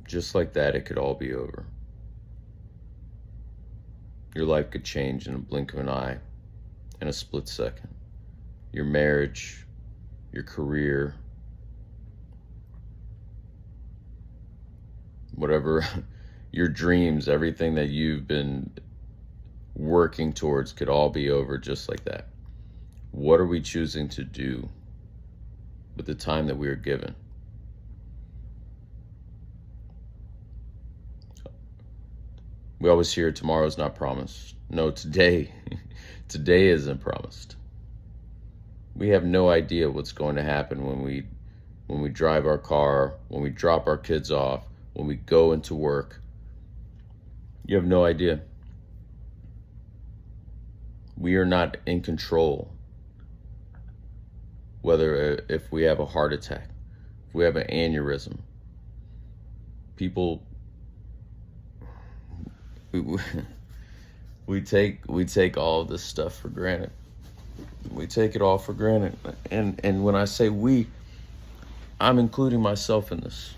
Just like that, it could all be over. Your life could change in a blink of an eye, in a split second. Your marriage, your career, whatever, your dreams, everything that you've been working towards could all be over just like that. What are we choosing to do with the time that we are given? We always hear tomorrow's not promised. No, today, today isn't promised. We have no idea what's going to happen when we drive our car, when we drop our kids off, when we go into work. You have no idea. We are not in control. Whether if we have a heart attack, if we have an aneurysm, people we take all of this stuff for granted. We take it all for granted. And when I say we, I'm including myself in this.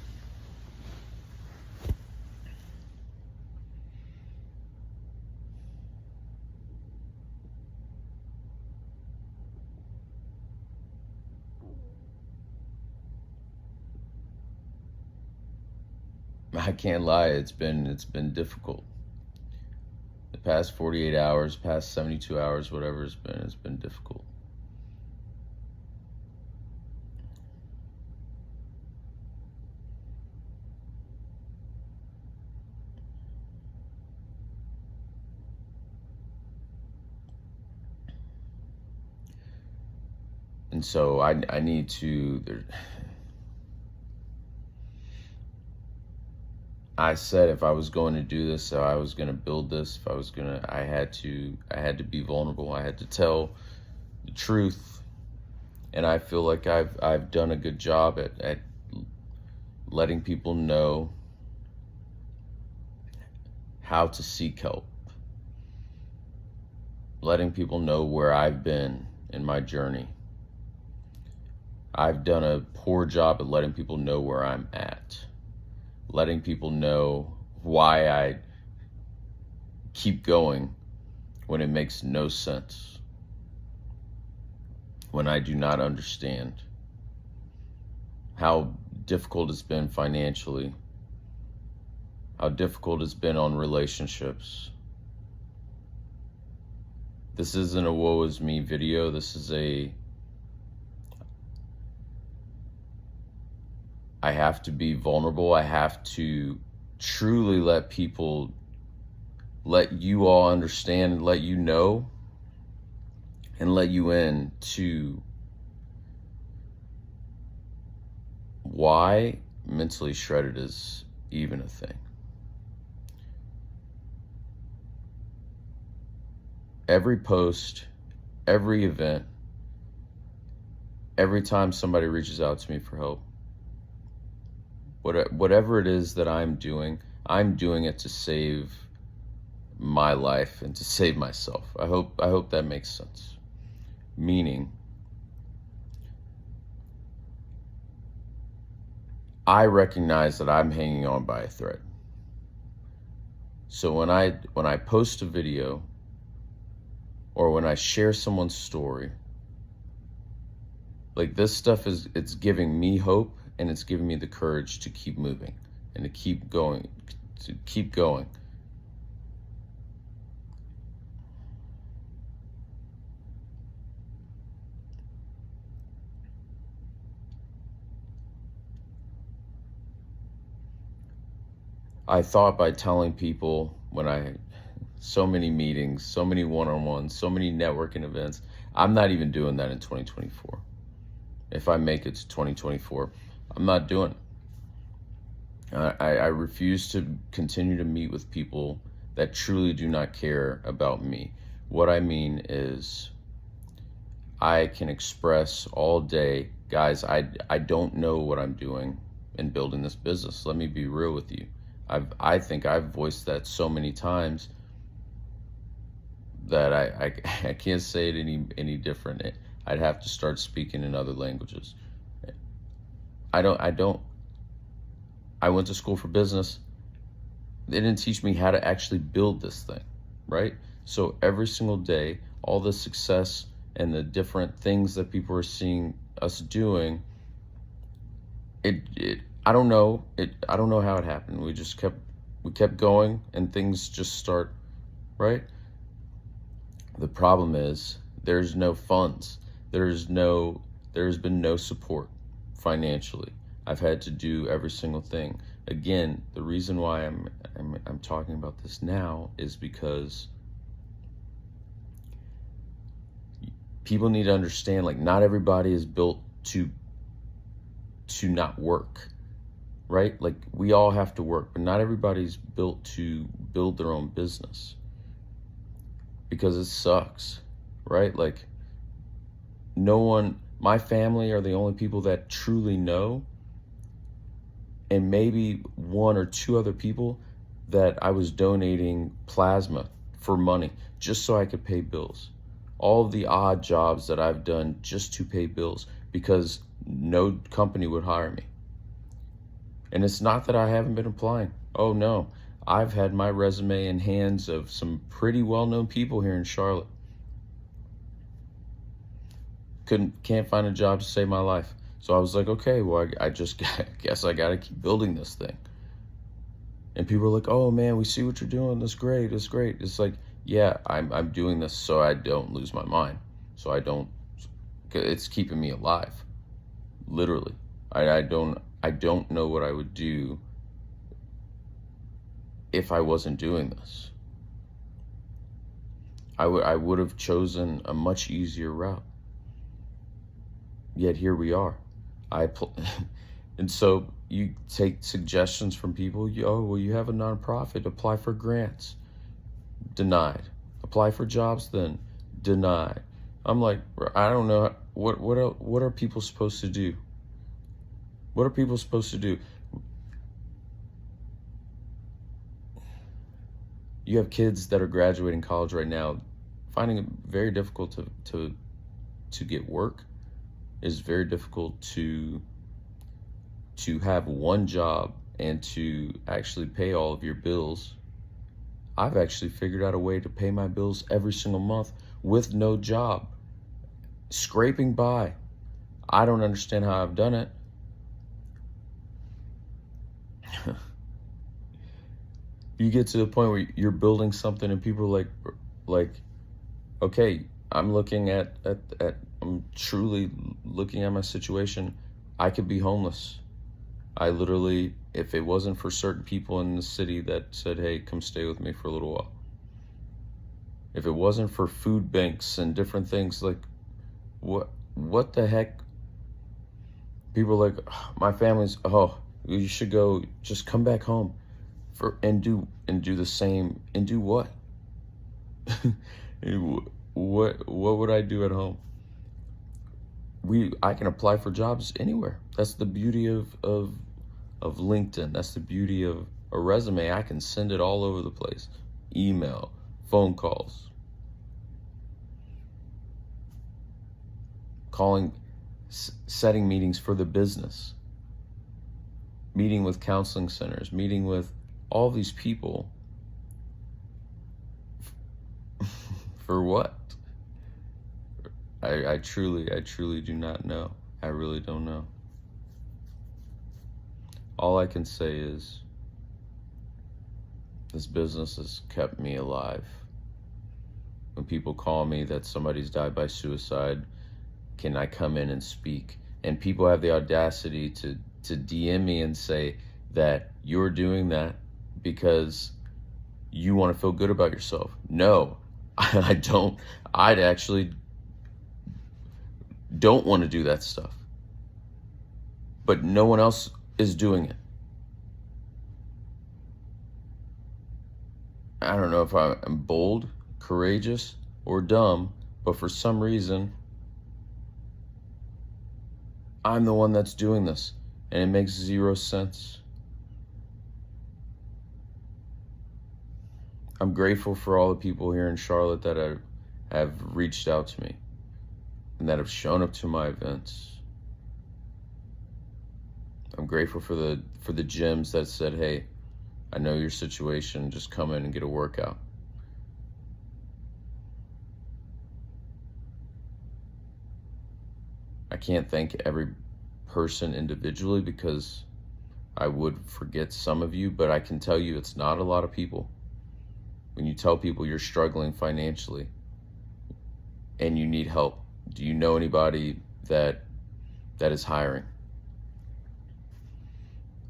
I can't lie, it's been difficult. The past 48 hours, past 72 hours, whatever it's been difficult. And so I need to, I said if I was going to do this, if I was going to build this, if I was going to, I had to be vulnerable. I had to tell the truth. And I feel like I've done a good job at letting people know how to seek help. Letting people know where I've been in my journey. I've done a poor job at letting people know where I'm at. Letting people know why I keep going when it makes no sense. When I do not understand how difficult it's been financially, how difficult it's been on relationships. This isn't a woe is me video. This is I have to be vulnerable. I have to truly let you all understand and let you know and let you in to why mentally shredded is even a thing. Every post, every event, every time somebody reaches out to me for help, whatever it is that I'm doing it to save my life and to save myself. I hope that makes sense. Meaning, I recognize that I'm hanging on by a thread. So when I post a video or when I share someone's story, like this stuff it's giving me hope. And it's giving me the courage to keep moving and to keep going, I thought by telling people so many meetings, so many one-on-ones, so many networking events, I'm not even doing that in 2024. If I make it to 2024, I'm not doing it. I refuse to continue to meet with people that truly do not care about me. What I mean is I can express all day, guys, I don't know what I'm doing in building this business. Let me be real with you. I think I've voiced that so many times that I can't say it any different. I'd have to start speaking in other languages. I don't I went to school for business. They didn't teach me how to actually build this thing, right? So every single day, all the success and the different things that people are seeing us doing, I don't know how it happened. We kept going, and things just start, right? The problem is there's no funds. There's been no support financially. I've had to do every single thing. Again, the reason why I'm talking about this now is because people need to understand, like, not everybody is built to not work, right? Like, we all have to work, but not everybody's built to build their own business, because it sucks, right? Like, no one, my family are the only people that truly know, and maybe one or two other people, that I was donating plasma for money just so I could pay bills. All of the odd jobs that I've done just to pay bills, because no company would hire me. And it's not that I haven't been applying. Oh no, I've had my resume in hands of some pretty well-known people here in Charlotte. Can't find a job to save my life. So I was like, okay, well, I just guess I got to keep building this thing. And people are like, oh man, we see what you're doing. That's great. That's great. It's like, yeah, I'm doing this so I don't lose my mind. So it's keeping me alive. Literally. I don't know what I would do if I wasn't doing this. I would have chosen a much easier route. Yet here we are. And so you take suggestions from people. You have a nonprofit. Apply for grants. Denied. Apply for jobs then. Denied. I'm like, I don't know. What are people supposed to do? What are people supposed to do? You have kids that are graduating college right now, finding it very difficult to get work. Is very difficult to have one job and to actually pay all of your bills. I've actually figured out a way to pay my bills every single month with no job, scraping by. I don't understand how I've done it. You get to the point where you're building something and people are like, okay, I'm truly looking at my situation. I could be homeless. I literally, if it wasn't for certain people in the city that said, hey, come stay with me for a little while. If it wasn't for food banks and different things, like, what the heck? People are like, oh, my family's, oh, you should go, just come back home and do the same. And do what? What would I do at home? I can apply for jobs anywhere. That's the beauty of LinkedIn. That's the beauty of a resume. I can send it all over the place. Email, phone calls, calling, setting meetings for the business, meeting with counseling centers, meeting with all these people. For what? I truly do not know. I really don't know. All I can say is this business has kept me alive. When people call me that somebody's died by suicide, can I come in and speak? And people have the audacity to DM me and say that you're doing that because you want to feel good about yourself. No, I don't. I'd actually don't want to do that stuff. But no one else is doing it. I don't know if I'm bold, courageous, or dumb, but for some reason, I'm the one that's doing this, and it makes zero sense. I'm grateful for all the people here in Charlotte that have reached out to me and that have shown up to my events. I'm grateful for the gyms that said, hey, I know your situation, just come in and get a workout. I can't thank every person individually because I would forget some of you, but I can tell you it's not a lot of people. When you tell people you're struggling financially and you need help, do you know anybody that is hiring?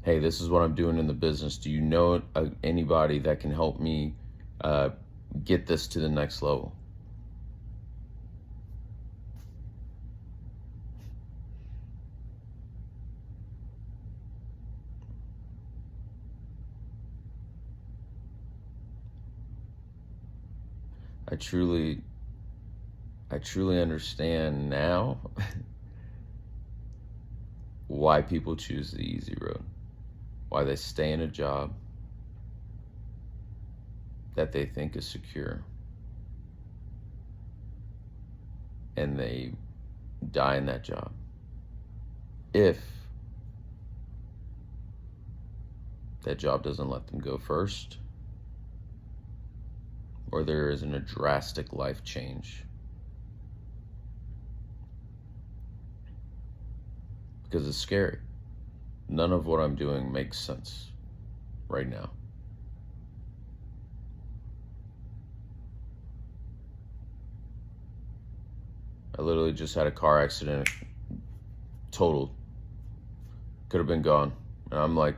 Hey, this is what I'm doing in the business. Do you know anybody that can help me get this to the next level? I truly understand now why people choose the easy road, why they stay in a job that they think is secure, and they die in that job. If that job doesn't let them go first, or there isn't a drastic life change. Because it's scary. None of what I'm doing makes sense right now. I literally just had a car accident, totaled. Could have been gone. And I'm like,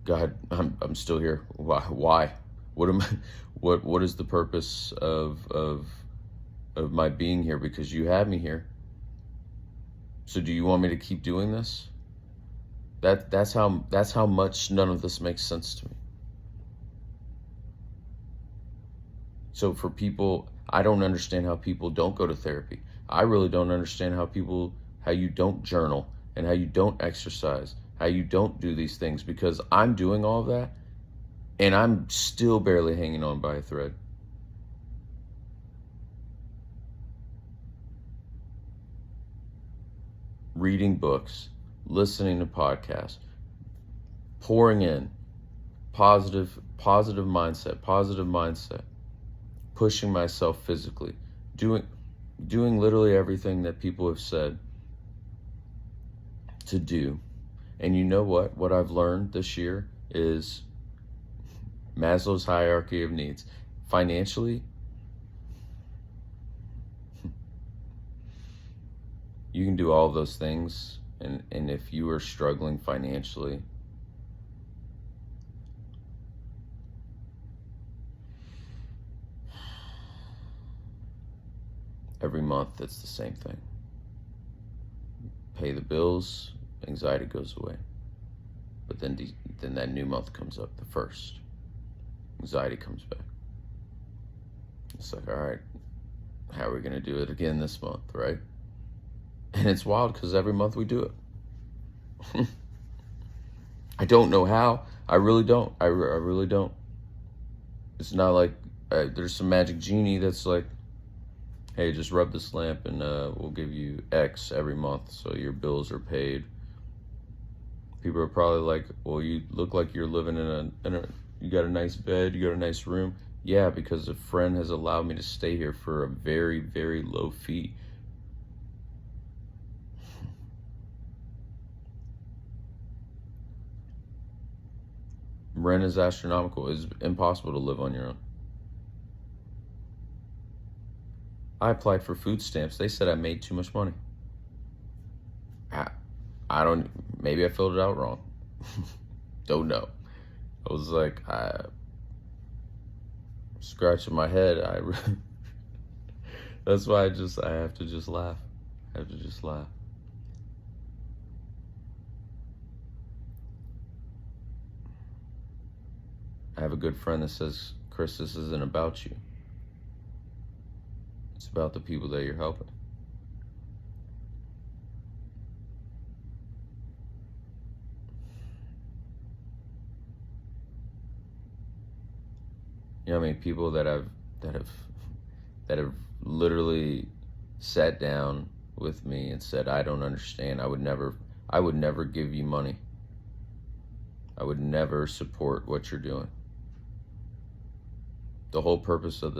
God, I'm still here. Why? What is the purpose of my being here? Because you have me here. So do you want me to keep doing this? That's how much none of this makes sense to me. So for people, I don't understand how people don't go to therapy. I really don't understand how you don't journal and how you don't exercise, how you don't do these things, because I'm doing all of that and I'm still barely hanging on by a thread. Reading books, listening to podcasts, pouring in positive mindset, pushing myself physically, doing literally everything that people have said to do. And you know what I've learned this year is Maslow's hierarchy of needs. Financially, you can do all of those things, and if you are struggling financially, every month it's the same thing. Pay the bills, anxiety goes away. But then that new month comes up, the first. Anxiety comes back. It's like, all right, how are we going to do it again this month, right? And it's wild because every month we do it. I don't know how. I really don't. I really don't. It's not like there's some magic genie that's like, hey, just rub this lamp and we'll give you X every month so your bills are paid. People are probably like, well, you look like you're living in a you got a nice bed, you got a nice room. Yeah, because a friend has allowed me to stay here for a very, very low fee. Rent is astronomical. It's impossible to live on your own. I applied for food stamps. They said I made too much money. I don't, maybe I filled it out wrong. Don't know. I was like, scratching my head. That's why I have to just laugh. I have to just laugh. I have a good friend that says, Chris, this isn't about you. It's about the people that you're helping. You know, I mean, people that have literally sat down with me and said, I don't understand. I would never give you money. I would never support what you're doing. The whole purpose of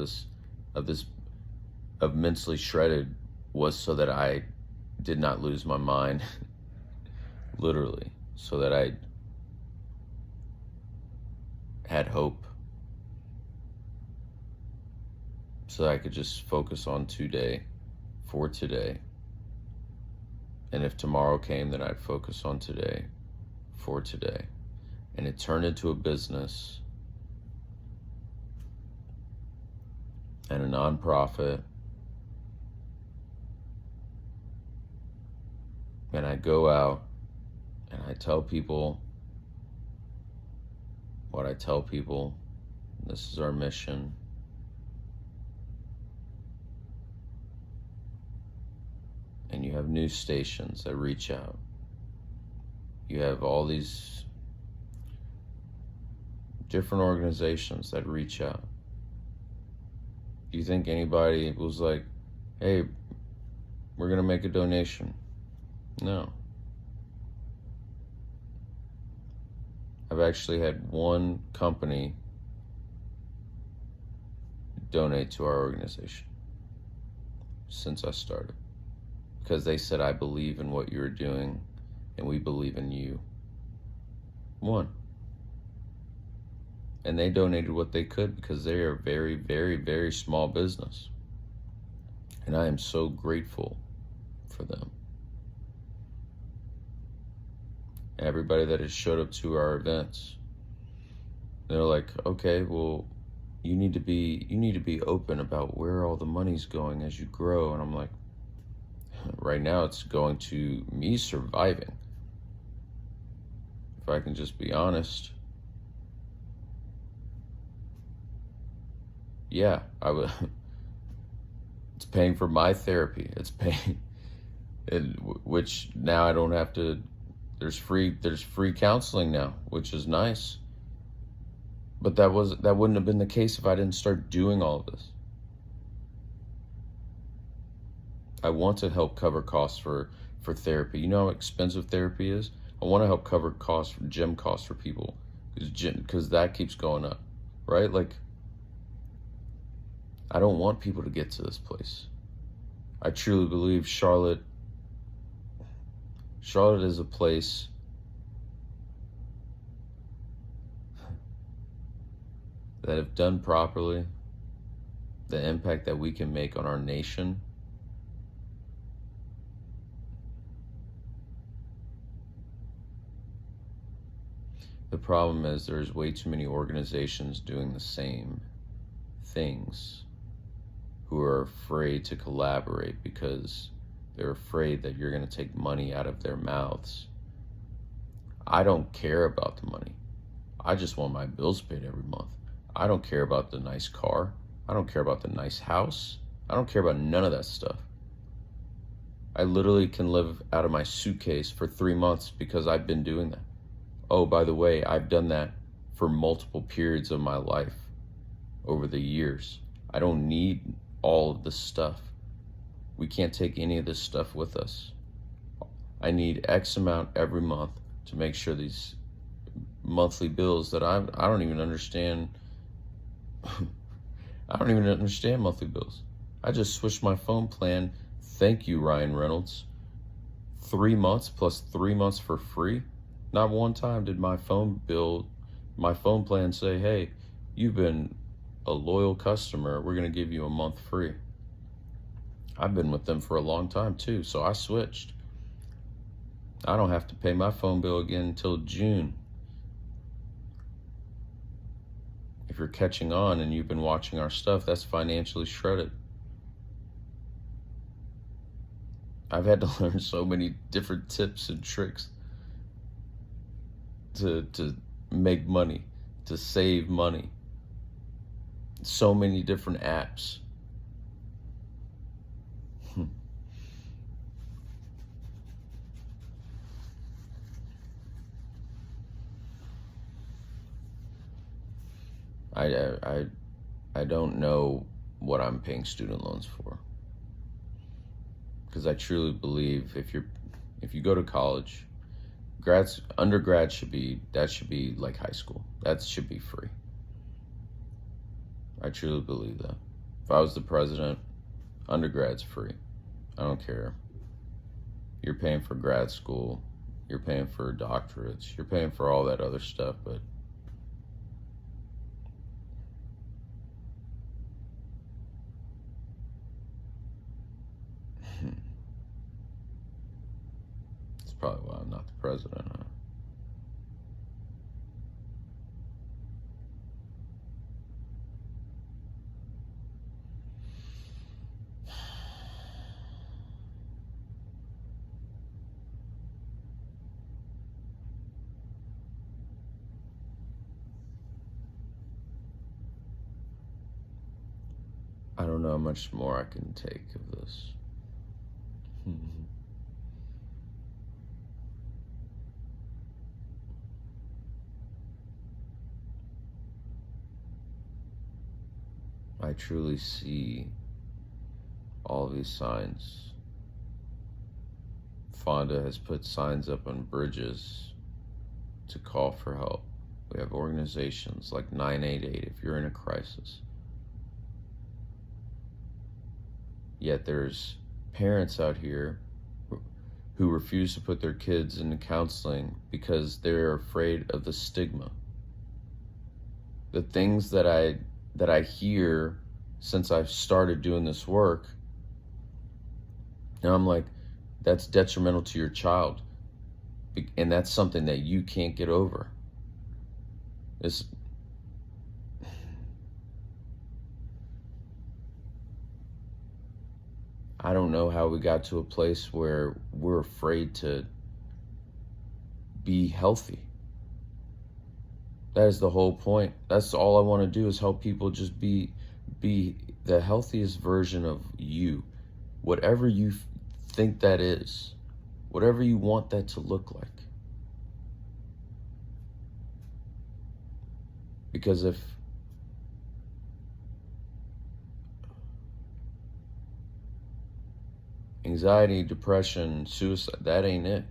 Mentally Shredded was so that I did not lose my mind, literally, so that I had hope, so that I could just focus on today, for today. And if tomorrow came, then I'd focus on today, for today. And it turned into a business and a nonprofit. And I go out and I tell people what I tell people. This is our mission. And you have news stations that reach out. You have all these different organizations that reach out. Do you think anybody was like, hey, we're going to make a donation? No. I've actually had one company donate to our organization since I started, because they said, I believe in what you're doing and we believe in you. One. And they donated what they could because they are a very, very, very small business. And I am so grateful for them. Everybody that has showed up to our events, they're like, okay, well, you need to be open about where all the money's going as you grow. And I'm like, right now it's going to me surviving. If I can just be honest. Yeah, I would. It's paying for my therapy. It's paying, which now I don't have to. There's free counseling now, which is nice. But that wouldn't have been the case if I didn't start doing all of this. I want to help cover costs for therapy. You know how expensive therapy is? I want to help cover gym costs for people, because that keeps going up, right? Like, I don't want people to get to this place. I truly believe Charlotte is a place that, if done properly, the impact that we can make on our nation the problem is there's way too many organizations doing the same things who are afraid to collaborate because they're afraid that you're going to take money out of their mouths. I don't care about the money. I just want my bills paid every month. I don't care about the nice car. I don't care about the nice house. I don't care about none of that stuff. I literally can live out of my suitcase for 3 months because I've been doing that. Oh, by the way, I've done that for multiple periods of my life over the years. I don't need all of this stuff. We can't take any of this stuff with us. I need X amount every month to make sure these monthly bills that I don't even understand. I don't even understand monthly bills. I just switched my phone plan. Thank you, Ryan Reynolds. 3 months plus 3 months for free. Not one time did my phone plan say, hey, you've been a loyal customer. We're going to give you a month free. I've been with them for a long time too, so I switched. I don't have to pay my phone bill again until June. If you're catching on and you've been watching our stuff, that's Financially Shredded. I've had to learn so many different tips and tricks to make money, to save money. So many different apps. I don't know what I'm paying student loans for, because I truly believe if you go to college Undergrad should be like high school. That should be free. I truly believe that. If I was the president, undergrad's free. I don't care. You're paying for grad school, you're paying for doctorates, you're paying for all that other stuff, but it's probably why I'm not the president, huh? I don't know how much more I can take of this. I truly see all these signs. Fonda has put signs up on bridges to call for help. We have organizations like 988 if you're in a crisis. Yet there's parents out here who refuse to put their kids into counseling because they're afraid of the stigma. The things that I hear since I've started doing this work, and I'm like, that's detrimental to your child. And that's something that you can't get over. I don't know how we got to a place where we're afraid to be healthy. That is the whole point. That's all I want to do, is help people just be the healthiest version of you. Whatever you think that is, whatever you want that to look like. Because if anxiety, depression, suicide, that ain't it,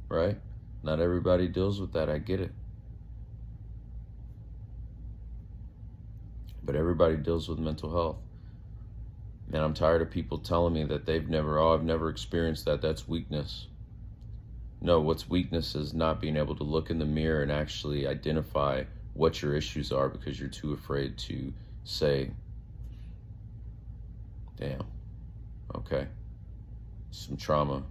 right? Not everybody deals with that, I get it. But everybody deals with mental health. And I'm tired of people telling me that I've never experienced that, that's weakness. No, what's weakness is not being able to look in the mirror and actually identify what your issues are because you're too afraid to say, damn, okay, some trauma.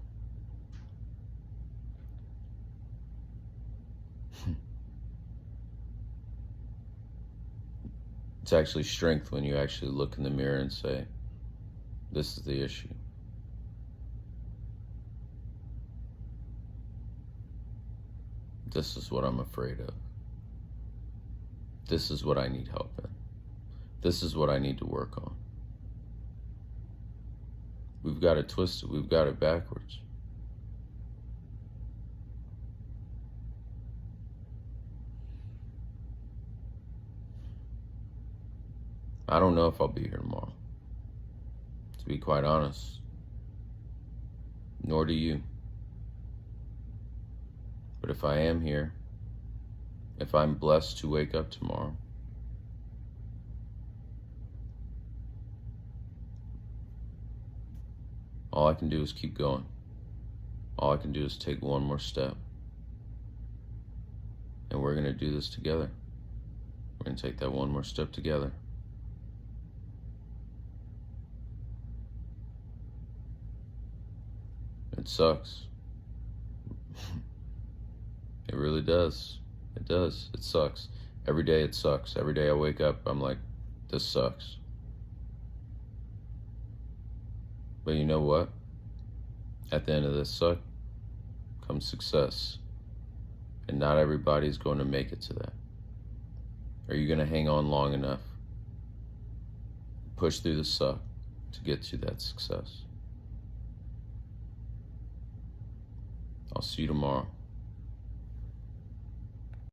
It's actually strength when you actually look in the mirror and say, this is the issue. This is what I'm afraid of. This is what I need help in. This is what I need to work on. We've got it twisted. We've got it backwards. I don't know if I'll be here tomorrow, to be quite honest. Nor do you. But if I am here, if I'm blessed to wake up tomorrow, all I can do is keep going. All I can do is take one more step. And we're going to do this together. We're going to take that one more step together. It sucks. It really does. It does. It sucks. Every day it sucks. Every day I wake up, I'm like, this sucks. But you know what? At the end of this suck comes success. And not everybody's going to make it to that. Are you going to hang on long enough? Push through the suck to get to that success. I'll see you tomorrow.